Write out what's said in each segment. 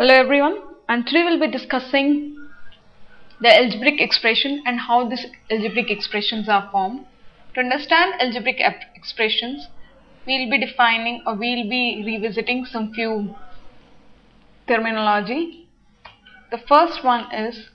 Hello everyone, and today we'll be discussing the algebraic expression and how these algebraic expressions are formed. To understand algebraic expressions, we'll be defining or we'll be revisiting some few terminology. The first one is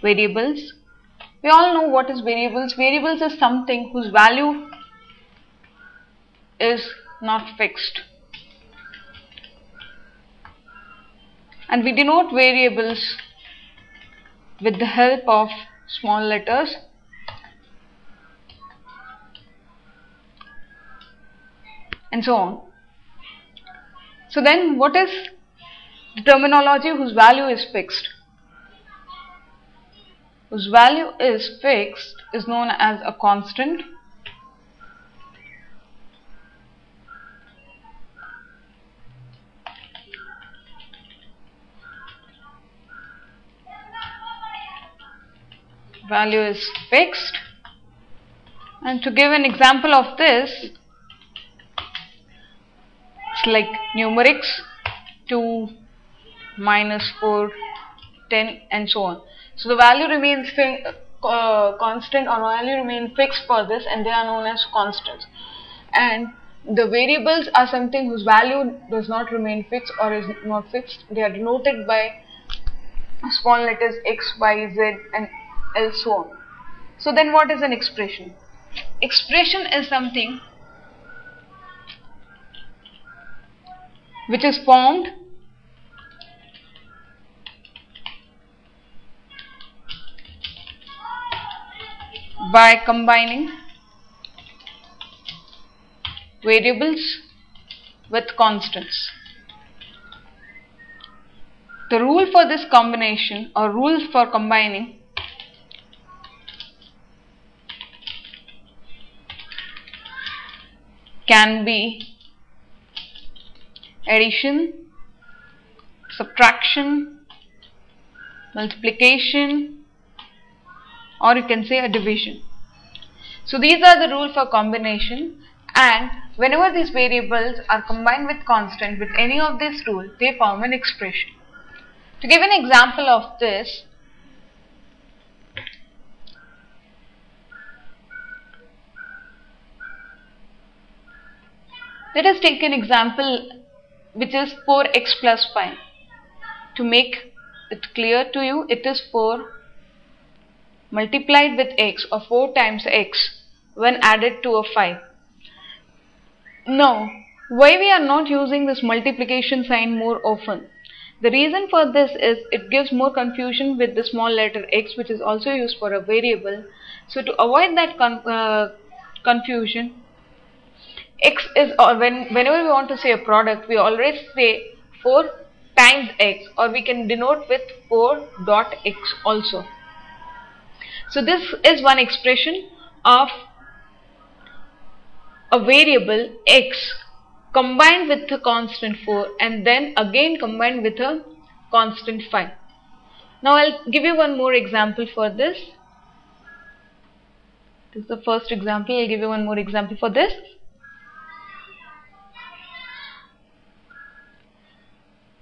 variables. We all know what is variables. Variables is something whose value is not fixed. And we denote variables with the help of small letters. And so on. So then what is the terminology whose value is fixed? Whose value is fixed is known as a constant. Value is fixed. And to give an example of this, it's like numerics 2, -4, 10 and so on. So the value remains constant or value remains fixed for this, and they are known as constants. And the variables are something whose value does not remain fixed or is not fixed. They are denoted by small letters x, y, z and so on. So then what is an expression? Expression is something which is formed by combining variables with constants. The rule for this combination or rules for combining can be addition, subtraction, multiplication, or you can say a division. So these are the rules for combination, and whenever these variables are combined with constant with any of these rules, they form an expression. To give an example of this, let us take an example which is 4x plus 5. To make it clear to you, it is 4 multiplied with x or 4 times x when added to a 5. Now, why we are not using this multiplication sign more often? The reason for this is it gives more confusion with the small letter x, which is also used for a variable. So to avoid that confusion, x is, whenever we want to say a product, we always say 4 times x, or we can denote with 4 dot x also. So this is one expression of a variable x combined with a constant 4 and then again combined with a constant 5. Now I'll give you one more example for this. This is the first example. I'll give you one more example for this.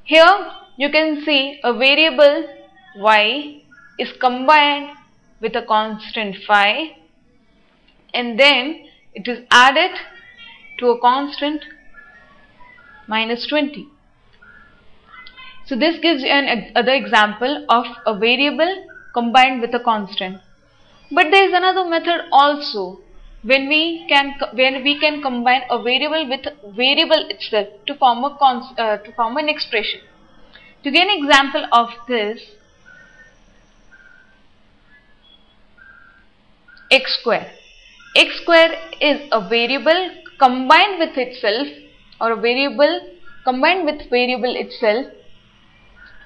Here you can see a variable y is combined with a constant 5 and then it is added to a constant -20. So this gives you another example of a variable combined with a constant. But there is another method also when we can combine a variable with variable itself to form an expression. To give an example of this, x square. X square is a variable combined with itself, or a variable combined with variable itself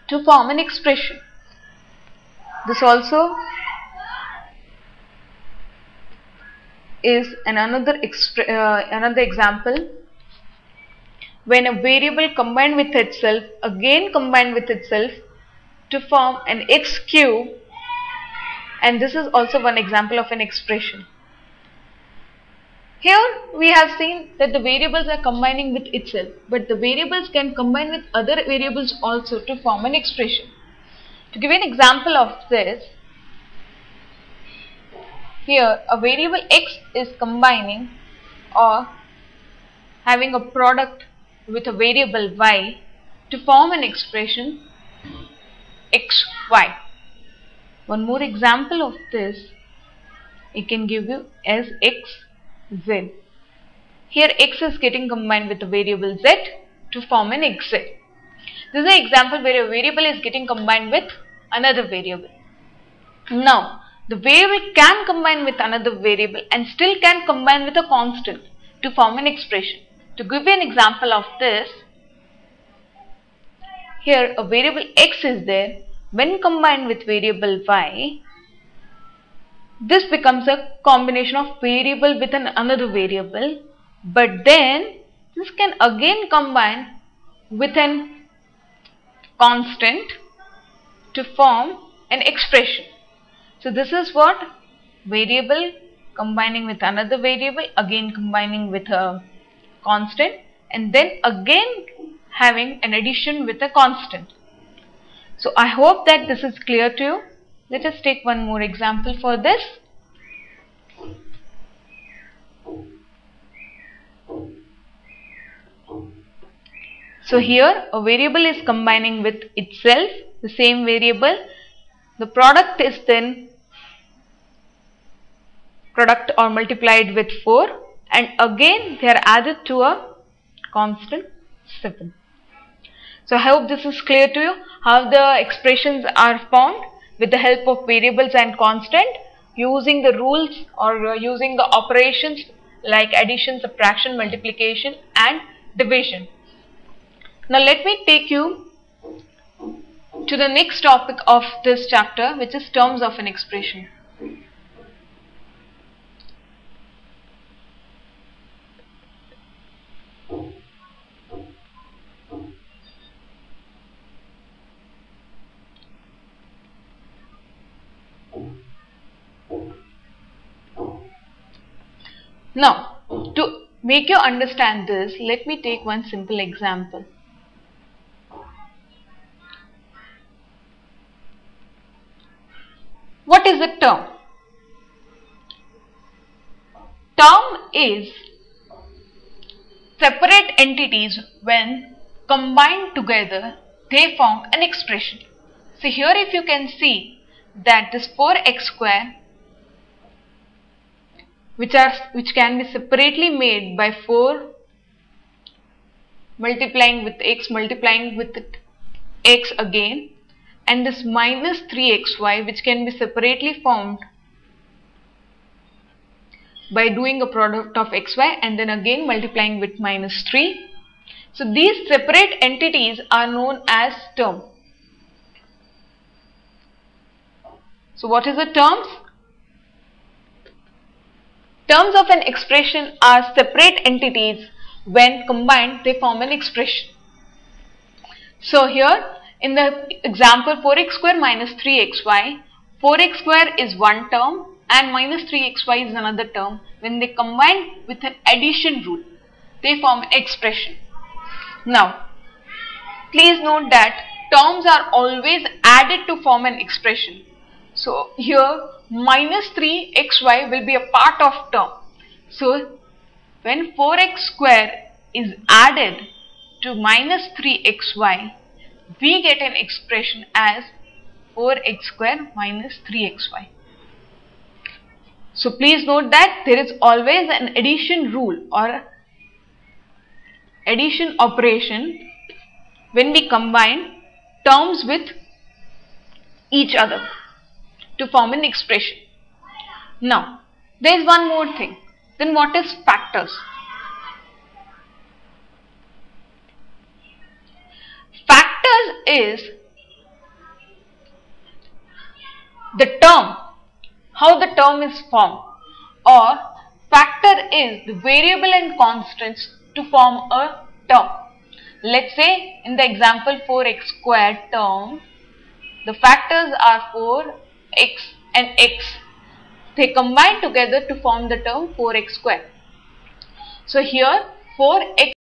to form an expression. This also is another example when a variable combined with itself again combined with itself to form an x cube, and this is also one example of an expression. Here we have seen that the variables are combining with itself, but the variables can combine with other variables also to form an expression. To give an example of this, here a variable x is combining or having a product with a variable y to form an expression xy. One more example of this, it can give you as xz. Here x is getting combined with the variable z to form an xz. This is an example where a variable is getting combined with another variable. Now, the variable can combine with another variable and still can combine with a constant to form an expression. To give you an example of this, here a variable x is there. When combined with variable y, this becomes a combination of variable with another variable, but then this can again combine with an constant to form an expression. So this is what variable combining with another variable, again combining with a constant, and then again having an addition with a constant. So I hope that this is clear to you. Let us take one more example for this. So here a variable is combining with itself, the same variable. The product is then product or multiplied with 4, and again they are added to a constant 7. So I hope this is clear to you, how the expressions are formed with the help of variables and constant, using the rules or using the operations like addition, subtraction, multiplication and division. Now let me take you to the next topic of this chapter, which is terms of an expression. Now, to make you understand this, let me take one simple example. What is a term? Term is separate entities when combined together, they form an expression. So here if you can see that this 4x square, which can be separately made by 4 multiplying with x, multiplying with x again, and this minus 3xy, which can be separately formed by doing a product of xy and then again multiplying with minus 3. So these separate entities are known as term. So what is the terms? Terms of an expression are separate entities. When combined, they form an expression. So here in the example 4x square minus 3xy, 4x square is one term and minus 3xy is another term. When they combine with an addition rule, they form an expression. Now, please note that terms are always added to form an expression. So here minus 3xy will be a part of term. So when 4x square is added to minus 3xy, we get an expression as 4x square minus 3xy. So please note that there is always an addition rule or addition operation when we combine terms with each other to form an expression. Now, there is one more thing. Then what is factors? Factors is the term, how the term is formed, or factor is the variable and constants to form a term. Let's say in the example 4x squared term, the factors are 4x and x. They combine together to form the term 4x squared. So here 4x